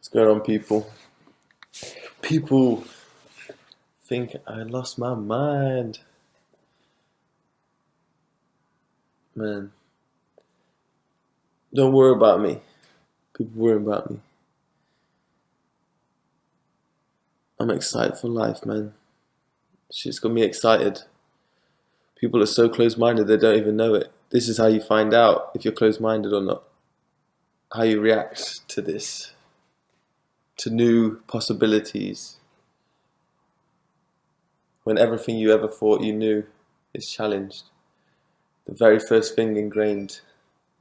What's going on, people? People think I lost my mind. Man, don't worry about me. People worry about me. I'm excited for life, man. Shit's got me excited. People are so close-minded they don't even know it. This is how you find out if you're close-minded or not. How you react to this. To new possibilities. When everything you ever thought you knew is challenged. The very first thing ingrained,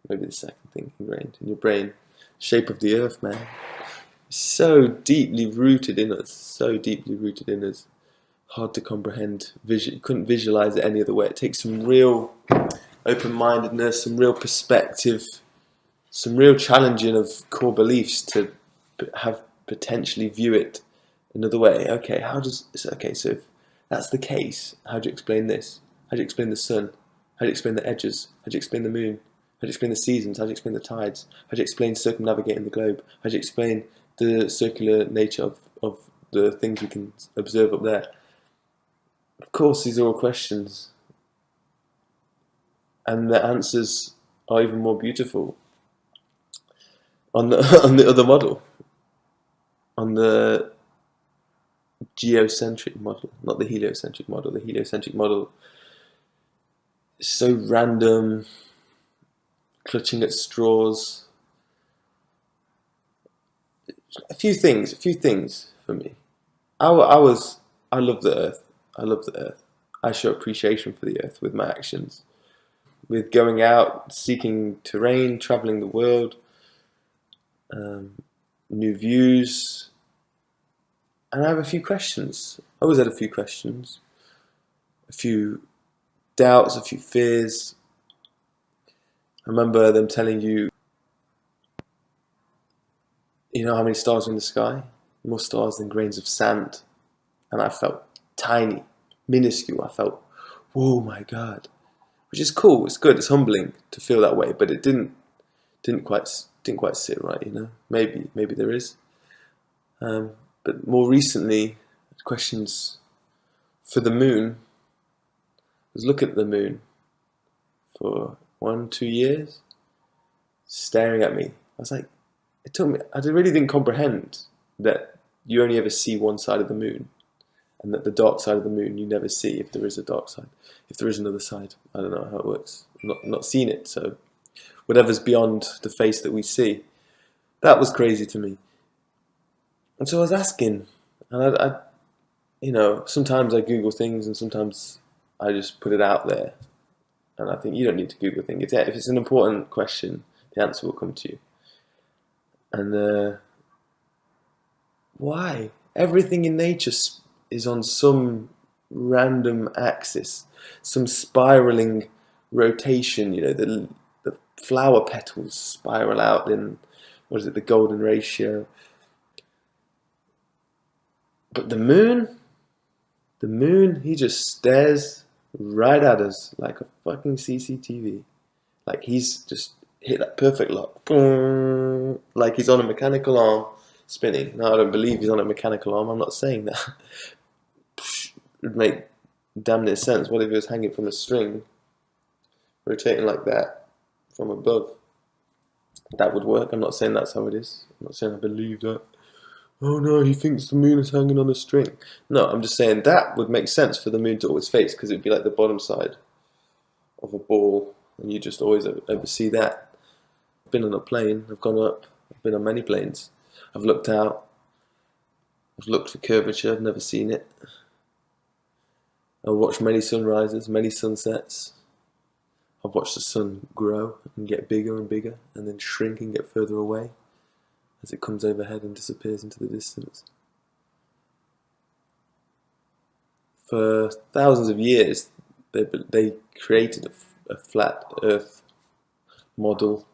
maybe the second thing ingrained in your brain, shape of the earth, man. So deeply rooted in us, hard to comprehend. You couldn't visualize it any other way. It takes some real open-mindedness, some real perspective, some real challenging of core beliefs to have potentially view it another way. Okay, so if that's the case, how do you explain this? How do you explain the sun? How do you explain the edges? How do you explain the moon? How do you explain the seasons? How do you explain the tides? How do you explain circumnavigating the globe? How do you explain the circular nature of the things we can observe up there? Of course, these are all questions. And the answers are even more beautiful on the other model. On the geocentric model, not the heliocentric model. The heliocentric model is so random, clutching at straws. A few things for me. I love the earth. I show appreciation for the earth with my actions, with going out, seeking terrain, traveling the world, new views. And I have a few questions. I always had a few questions, a few doubts, a few fears. I remember them telling you know how many stars are in the sky? More stars than grains of sand. And I felt tiny, minuscule. I felt, whoa, my God. Which is cool, it's good, it's humbling to feel that way, but it didn't quite sit right, you know. Maybe there is. But more recently, questions for the moon. I was looking at the moon for 1-2 years, staring at me. I was like, it took me, I really didn't comprehend that you only ever see one side of the moon, and that the dark side of the moon you never see if there is a dark side. If there is another side, I don't know how it works. I've not seen it, so whatever's beyond the face that we see, that was crazy to me. And so I was asking, and I sometimes I Google things, and sometimes I just put it out there. And I think you don't need to Google things. If it's an important question, the answer will come to you. And why? Everything in nature is on some random axis, some spiraling rotation. You know, the flower petals spiral out in, the golden ratio. But the moon, he just stares right at us like a fucking CCTV. Like he's just hit that perfect lock. Boom, like he's on a mechanical arm spinning. No, I don't believe he's on a mechanical arm. I'm not saying that. It would make damn near sense. What if he was hanging from a string, rotating like that from above? That would work. I'm not saying that's how it is. I'm not saying I believe that. Oh no, he thinks the moon is hanging on a string. No, I'm just saying that would make sense for the moon to always face, because it'd be like the bottom side of a ball, and you just always ever see that. I've been on a plane, I've gone up, I've been on many planes. I've looked out, I've looked for curvature, I've never seen it. I've watched many sunrises, many sunsets. I've watched the sun grow and get bigger and bigger, and then shrink and get further away as it comes overhead and disappears into the distance. For thousands of years, they created a flat earth model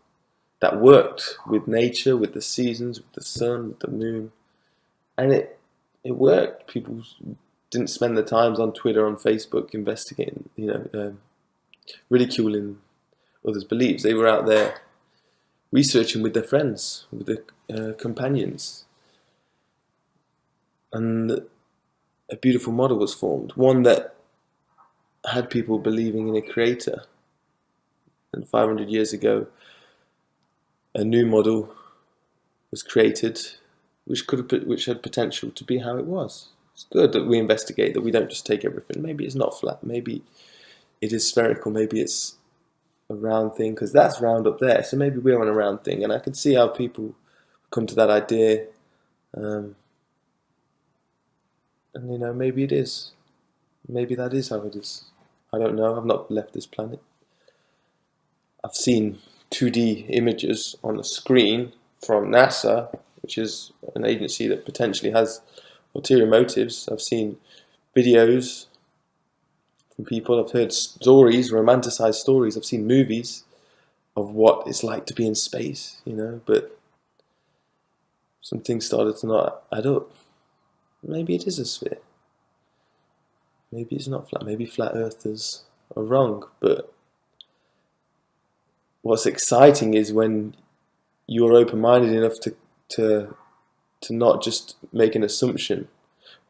that worked with nature, with the seasons, with the sun, with the moon. And it worked. People didn't spend their times on Twitter, on Facebook, investigating, ridiculing others' beliefs. They were out there researching with their friends, with their companions, and a beautiful model was formed, one that had people believing in a creator. And 500 years ago, a new model was created, which had potential to be how it was. It's good that we investigate, that we don't just take everything. Maybe it's not flat, maybe it is spherical, maybe it's a round thing, because that's round up there, so maybe we're on a round thing. And I can see how people come to that idea, and maybe it is. Maybe that is how it is. I don't know, I've not left this planet. I've seen 2D images on a screen from NASA, which is an agency that potentially has ulterior motives. I've seen videos from people, I've heard stories, romanticized stories, I've seen movies of what it's like to be in space, but some things started to not add up. Maybe it is a sphere. Maybe it's not flat. Maybe flat earthers are wrong, but what's exciting is when you're open-minded enough to not just make an assumption,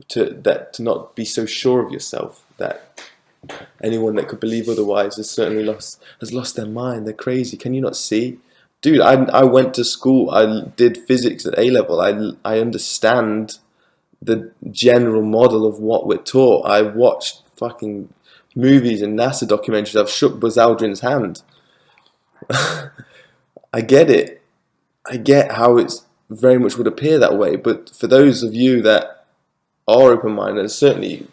to not be so sure of yourself that anyone that could believe otherwise has lost their mind. They're crazy. Can you not see? Dude, I went to school. I did physics at A-level. I understand the general model of what we're taught. I watched fucking movies and NASA documentaries. I've shook Buzz Aldrin's hand. I get it. I get how it's very much would appear that way. But for those of you that are open-minded, and certainly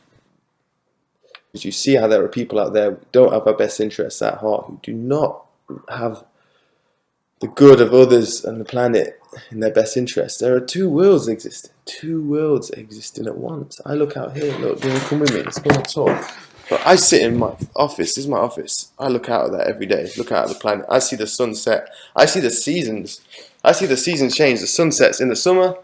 as you see how there are people out there who don't have our best interests at heart, who do not have the good of others and the planet in their best interest. There are two worlds existing at once. I look out here, look, you come with me, let's go and talk. But I sit in my office, this is my office. I look out at that every day, look out at the planet. I see the sunset, I see the seasons. I see the seasons change. The sun sets in the summer,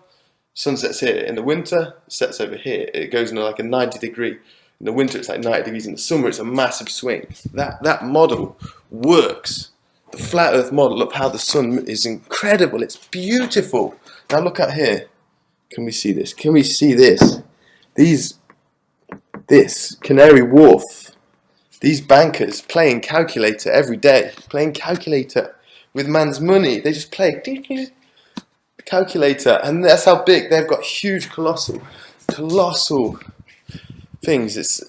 sun sets here. In the winter, it sets over here. It goes into like a 90 degree. In the winter, it's like 90 degrees. In the summer, it's a massive swing. That model works. The flat earth model of how the sun is incredible. It's beautiful. Now look at here. Can we see this? Can we see this? This Canary Wharf. These bankers playing calculator every day. Playing calculator with man's money. They just play calculator. And that's how big. They've got huge, colossal things. It's,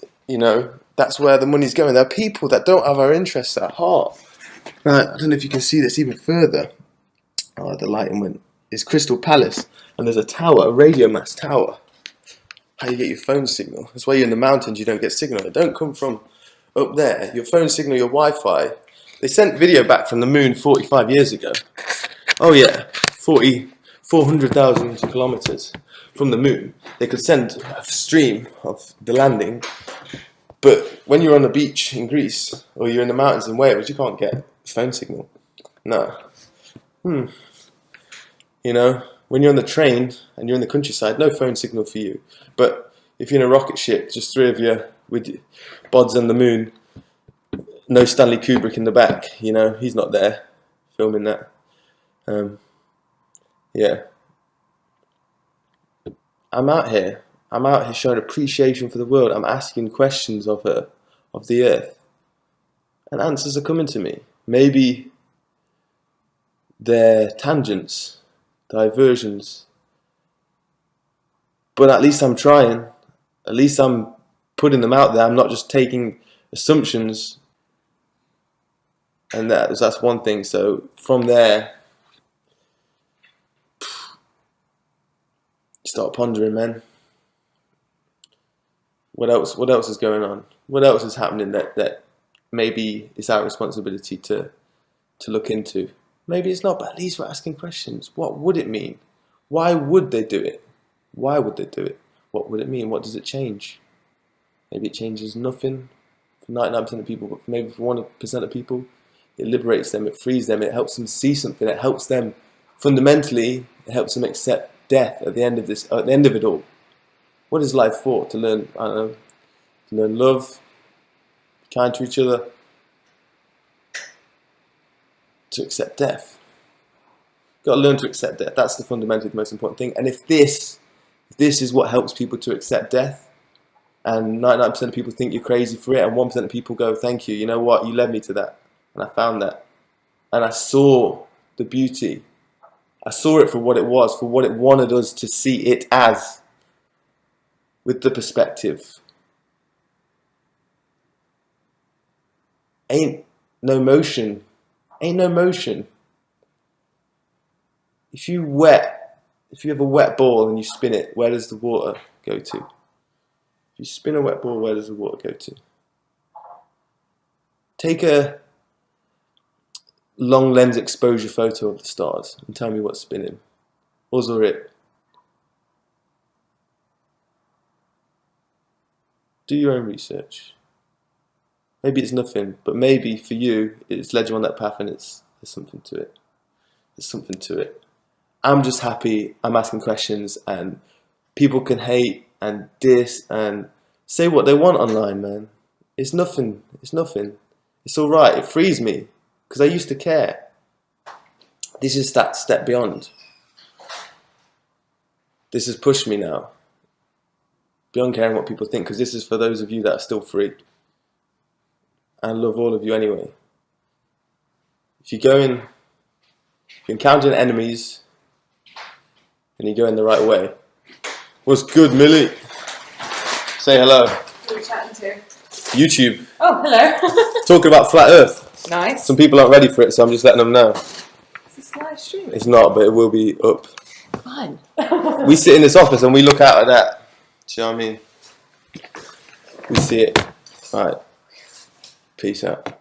that's where the money's going. There are people that don't have our interests at heart. Now, I don't know if you can see this even further. Oh, the lighting went. It's Crystal Palace, and there's a tower, a radio mast tower. How you get your phone signal? That's why you're in the mountains, you don't get signal. It don't come from up there. Your phone signal, your Wi-Fi. They sent video back from the moon 45 years ago. Oh yeah, 400,000 kilometers from the moon. They could send a stream of the landing. But when you're on the beach in Greece, or you're in the mountains in Wales, you can't get phone signal. No. When you're on the train and you're in the countryside, no phone signal for you. But if you're in a rocket ship, just three of you with bods on the moon, no Stanley Kubrick in the back, he's not there filming that. Yeah. I'm out here showing appreciation for the world. I'm asking questions of her, of the earth. And answers are coming to me. Maybe they're tangents, diversions. But at least I'm trying. At least I'm putting them out there. I'm not just taking assumptions. And that's one thing. So from there, start pondering, man. What else is going on? What else is happening that maybe it's our responsibility to look into? Maybe it's not, but at least we're asking questions. What would it mean? Why would they do it? Why would they do it? What would it mean? What does it change? Maybe it changes nothing for 99% of people, but maybe for 1% of people, it liberates them, it frees them, it helps them see something, it helps them fundamentally, it helps them accept death at the end of it all. What is life for? To learn, to learn love, be kind to each other, to accept death. You've got to learn to accept death. That's the fundamentally most important thing. And if this if this is what helps people to accept death, and 99% of people think you're crazy for it, and 1% of people go, thank you, you know what, you led me to that, and I found that, and I saw the beauty. I saw it for what it was, for what it wanted us to see it as, with the perspective. Ain't no motion. Ain't no motion. If you have a wet ball and you spin it, where does the water go to? If you spin a wet ball, where does the water go to? Take a long lens exposure photo of the stars and tell me what's spinning. Us or it. Do your own research. Maybe it's nothing, but maybe for you, it's led you on that path and there's something to it. There's something to it. I'm just happy I'm asking questions, and people can hate and diss and say what they want online, man. It's nothing. It's nothing. It's alright. It frees me because I used to care. This is that step beyond. This has pushed me now. Beyond caring what people think, because this is for those of you that are still free. I love all of you anyway. If you're encountering enemies and you go in the right way. What's good, Millie? Say hello. Who are you chatting to? YouTube. Oh, hello. Talking about flat Earth. Nice. Some people aren't ready for it, so I'm just letting them know. Is this live stream? It's not, but it will be up. Fun. We sit in this office and we look out at that. Do you know what I mean? We see it. Alright. Peace out.